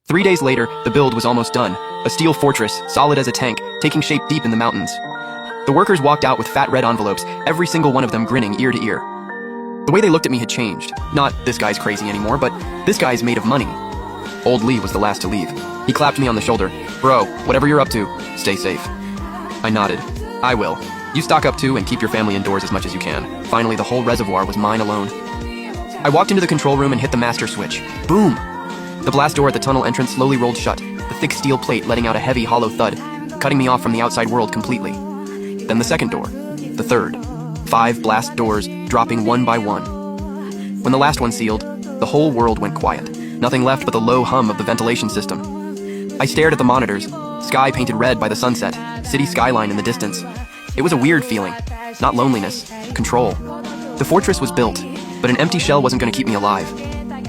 3 days later, the build was almost done. A steel fortress, solid as a tank, taking shape deep in the mountains. The workers walked out with fat red envelopes, every single one of them grinning ear to ear. The way they looked at me had changed. Not, this guy's crazy anymore, but this guy's made of money. Old Lee was the last to leave. He clapped me on the shoulder. Bro, whatever you're up to, stay safe. I nodded. I will. You stock up too and keep your family indoors as much as you can. Finally, the whole reservoir was mine alone. I walked into the control room and hit the master switch. Boom! The blast door at the tunnel entrance slowly rolled shut, the thick steel plate letting out a heavy, hollow thud, cutting me off from the outside world completely. Then the second door. The third. 5 blast doors, dropping one by one. When the last one sealed, the whole world went quiet. Nothing left but the low hum of the ventilation system. I stared at the monitors, sky painted red by the sunset, city skyline in the distance. It was a weird feeling. Not loneliness, control. The fortress was built, but an empty shell wasn't going to keep me alive.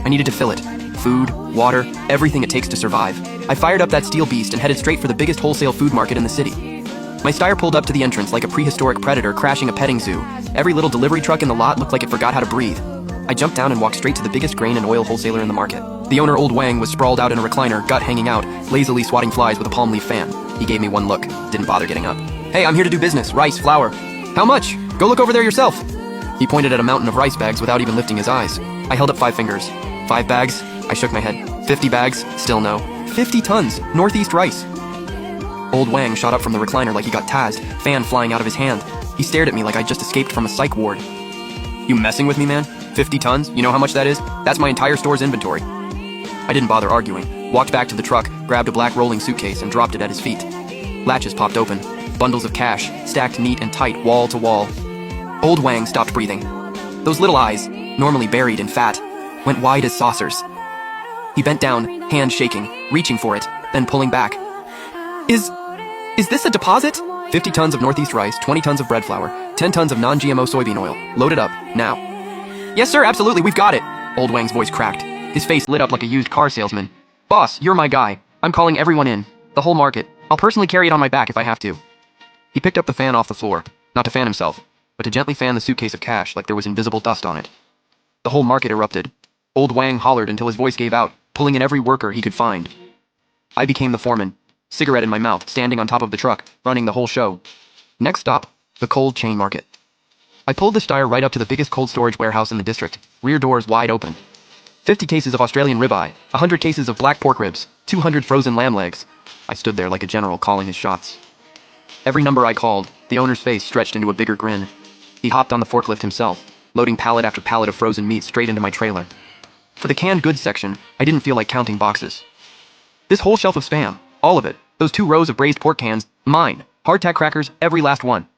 I needed to fill it. Food, water, everything it takes to survive. I fired up that steel beast and headed straight for the biggest wholesale food market in the city. My Steyr pulled up to the entrance like a prehistoric predator crashing a petting zoo. Every little delivery truck in the lot looked like it forgot how to breathe. I jumped down and walked straight to the biggest grain and oil wholesaler in the market. The owner, Old Wang, was sprawled out in a recliner, gut hanging out, lazily swatting flies with a palm leaf fan. He gave me one look, didn't bother getting up. Hey, I'm here to do business, rice, flour. How much? Go look over there yourself. He pointed at a mountain of rice bags without even lifting his eyes. I held up 5 fingers. 5 bags? I shook my head. 50 bags? Still no. 50 tons, Northeast rice. Old Wang shot up from the recliner like he got tazzed, fan flying out of his hand. He stared at me like I'd just escaped from a psych ward. You messing with me, man? 50 tons? You know how much that is? That's my entire store's inventory. I didn't bother arguing. Walked back to the truck, grabbed a black rolling suitcase, and dropped it at his feet. Latches popped open. Bundles of cash, stacked neat and tight, wall to wall. Old Wang stopped breathing. Those little eyes, normally buried in fat, went wide as saucers. He bent down, hand shaking, reaching for it, then pulling back. Is this a deposit? 50 tons of Northeast rice, 20 tons of bread flour, 10 tons of non-GMO soybean oil. Load it up, now. Yes, sir, absolutely, we've got it. Old Wang's voice cracked. His face lit up like a used car salesman. Boss, you're my guy. I'm calling everyone in. The whole market. I'll personally carry it on my back if I have to. He picked up the fan off the floor, not to fan himself, but to gently fan the suitcase of cash like there was invisible dust on it. The whole market erupted. Old Wang hollered until his voice gave out, pulling in every worker he could find. I became the foreman, cigarette in my mouth, standing on top of the truck, running the whole show. Next stop, the cold chain market. I pulled the Steyr right up to the biggest cold storage warehouse in the district, rear doors wide open. 50 cases of Australian ribeye, 100 cases of black pork ribs, 200 frozen lamb legs. I stood there like a general calling his shots. Every number I called, the owner's face stretched into a bigger grin. He hopped on the forklift himself, loading pallet after pallet of frozen meat straight into my trailer. For the canned goods section, I didn't feel like counting boxes. This whole shelf of Spam, all of it, those 2 rows of braised pork cans, mine, hardtack crackers, every last one.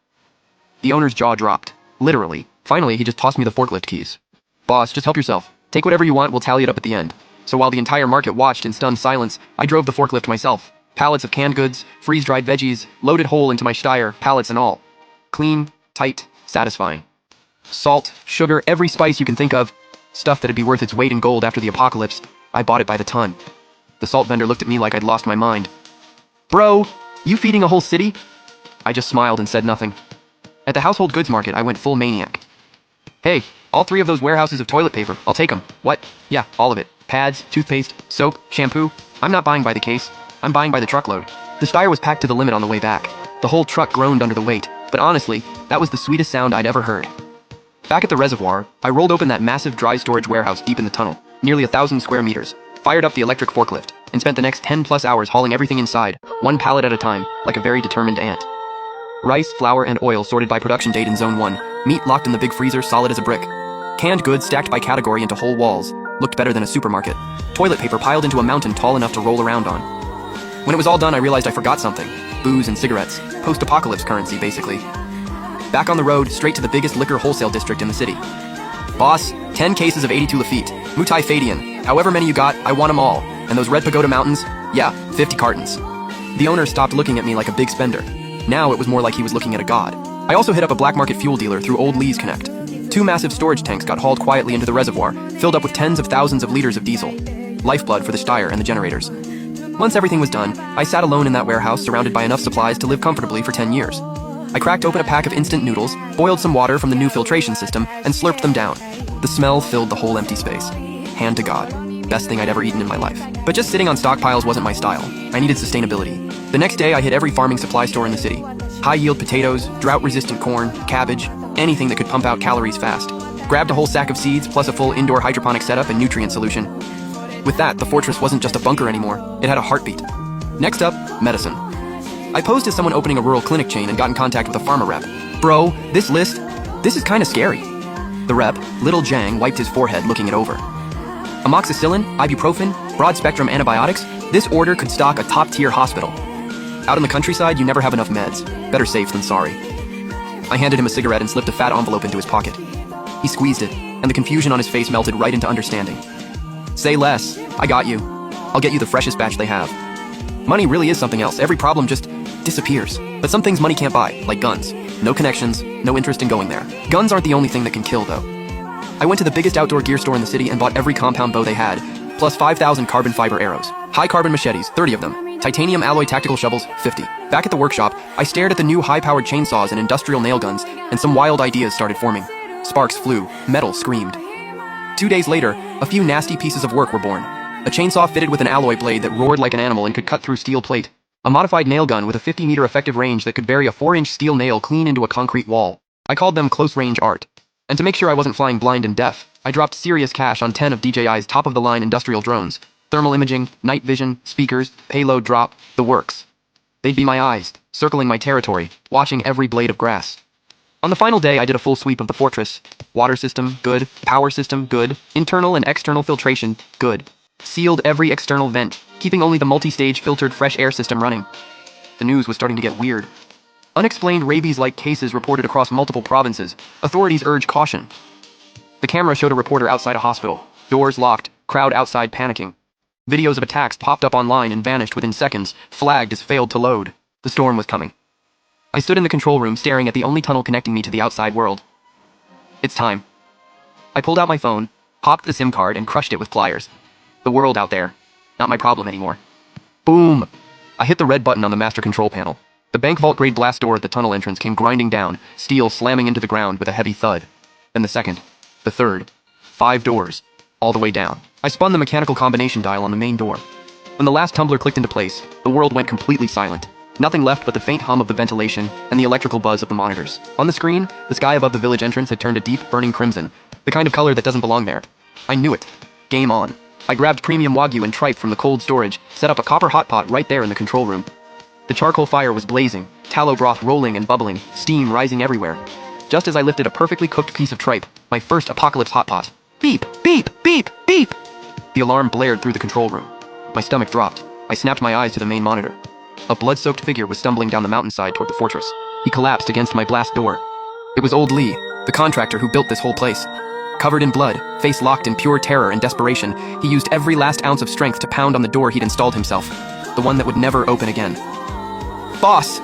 The owner's jaw dropped, literally. Finally, he just tossed me the forklift keys. Boss, just help yourself. Take whatever you want, we'll tally it up at the end. So while the entire market watched in stunned silence, I drove the forklift myself. Pallets of canned goods, freeze-dried veggies, loaded whole into my Steyr, pallets and all. Clean, tight, satisfying. Salt, sugar, every spice you can think of. Stuff that'd be worth its weight in gold after the apocalypse. I bought it by the ton. The salt vendor looked at me like I'd lost my mind. Bro, you feeding a whole city? I just smiled and said nothing. At the household goods market, I went full maniac. Hey, all 3 of those warehouses of toilet paper, I'll take them. What? Yeah, all of it. Pads, toothpaste, soap, shampoo. I'm not buying by the case. I'm buying by the truckload. The Steyr was packed to the limit on the way back. The whole truck groaned under the weight, but honestly, that was the sweetest sound I'd ever heard. Back at the reservoir, I rolled open that massive dry storage warehouse deep in the tunnel, nearly 1,000 square meters, fired up the electric forklift, and spent the next 10+ hours hauling everything inside, one pallet at a time, like a very determined ant. Rice, flour, and oil sorted by production date in Zone 1, meat locked in the big freezer solid as a brick. Canned goods stacked by category into whole walls, looked better than a supermarket. Toilet paper piled into a mountain tall enough to roll around on. When it was all done, I realized I forgot something. Booze and cigarettes. Post-apocalypse currency, basically. Back on the road, straight to the biggest liquor wholesale district in the city. Boss, 10 cases of 82 Lafitte. Mutai Fadian. However many you got, I want them all. And those red pagoda mountains? Yeah, 50 cartons. The owner stopped looking at me like a big spender. Now it was more like he was looking at a god. I also hit up a black market fuel dealer through Old Lee's Connect. 2 massive storage tanks got hauled quietly into the reservoir, filled up with tens of thousands of liters of diesel. Lifeblood for the Steyr and the generators. Once everything was done, I sat alone in that warehouse surrounded by enough supplies to live comfortably for 10 years. I cracked open a pack of instant noodles, boiled some water from the new filtration system, and slurped them down. The smell filled the whole empty space. Hand to God. best thing I'd ever eaten in my life. But just sitting on stockpiles wasn't my style. I needed sustainability. The next day, I hit every farming supply store in the city. High-yield potatoes, drought-resistant corn, cabbage, anything that could pump out calories fast. Grabbed a whole sack of seeds, plus a full indoor hydroponic setup and nutrient solution. With that, the fortress wasn't just a bunker anymore. It had a heartbeat. Next up, medicine. I posed as someone opening a rural clinic chain and got in contact with a pharma rep. Bro, this is kinda scary. The rep, Little Jang, wiped his forehead looking it over. Amoxicillin, ibuprofen, broad-spectrum antibiotics, this order could stock a top-tier hospital. Out in the countryside, you never have enough meds. Better safe than sorry. I handed him a cigarette and slipped a fat envelope into his pocket. He squeezed it, and the confusion on his face melted right into understanding. Say less. I got you. I'll get you the freshest batch they have. Money really is something else. Every problem just disappears. But some things money can't buy, like guns. No connections, no interest in going there. Guns aren't the only thing that can kill, though. I went to the biggest outdoor gear store in the city and bought every compound bow they had, plus 5,000 carbon fiber arrows. High-carbon machetes, 30 of them. Titanium alloy tactical shovels, 50. Back at the workshop, I stared at the new high-powered chainsaws and industrial nail guns, and some wild ideas started forming. Sparks flew, metal screamed. 2 days later, a few nasty pieces of work were born. A chainsaw fitted with an alloy blade that roared like an animal and could cut through steel plate. A modified nail gun with a 50-meter effective range that could bury a 4-inch steel nail clean into a concrete wall. I called them close-range art. And to make sure I wasn't flying blind and deaf, I dropped serious cash on 10 of DJI's top-of-the-line industrial drones. Thermal imaging, night vision, speakers, payload drop, the works. They'd be my eyes, circling my territory, watching every blade of grass. On the final day, I did a full sweep of the fortress. Water system, good. Power system, good. Internal and external filtration, good. Sealed every external vent, keeping only the multi-stage filtered fresh air system running. The news was starting to get weird. Unexplained rabies-like cases reported across multiple provinces. Authorities urged caution. The camera showed a reporter outside a hospital. Doors locked, crowd outside panicking. Videos of attacks popped up online and vanished within seconds, flagged as failed to load. The storm was coming. I stood in the control room staring at the only tunnel connecting me to the outside world. It's time. I pulled out my phone, popped the SIM card, and crushed it with pliers. The world out there. Not my problem anymore. Boom! I hit the red button on the master control panel. The bank vault-grade blast door at the tunnel entrance came grinding down, steel slamming into the ground with a heavy thud. Then the second. The third. 5 doors. All the way down. I spun the mechanical combination dial on the main door. When the last tumbler clicked into place, the world went completely silent. Nothing left but the faint hum of the ventilation and the electrical buzz of the monitors. On the screen, the sky above the village entrance had turned a deep, burning crimson. The kind of color that doesn't belong there. I knew it. Game on. I grabbed premium Wagyu and tripe from the cold storage, set up a copper hot pot right there in the control room. The charcoal fire was blazing, tallow broth rolling and bubbling, steam rising everywhere. Just as I lifted a perfectly cooked piece of tripe, my first apocalypse hot pot. Beep, beep, beep, beep! The alarm blared through the control room. My stomach dropped. I snapped my eyes to the main monitor. A blood-soaked figure was stumbling down the mountainside toward the fortress. He collapsed against my blast door. It was old Lee, the contractor who built this whole place. Covered in blood, face locked in pure terror and desperation, he used every last ounce of strength to pound on the door he'd installed himself. The one that would never open again. Boss!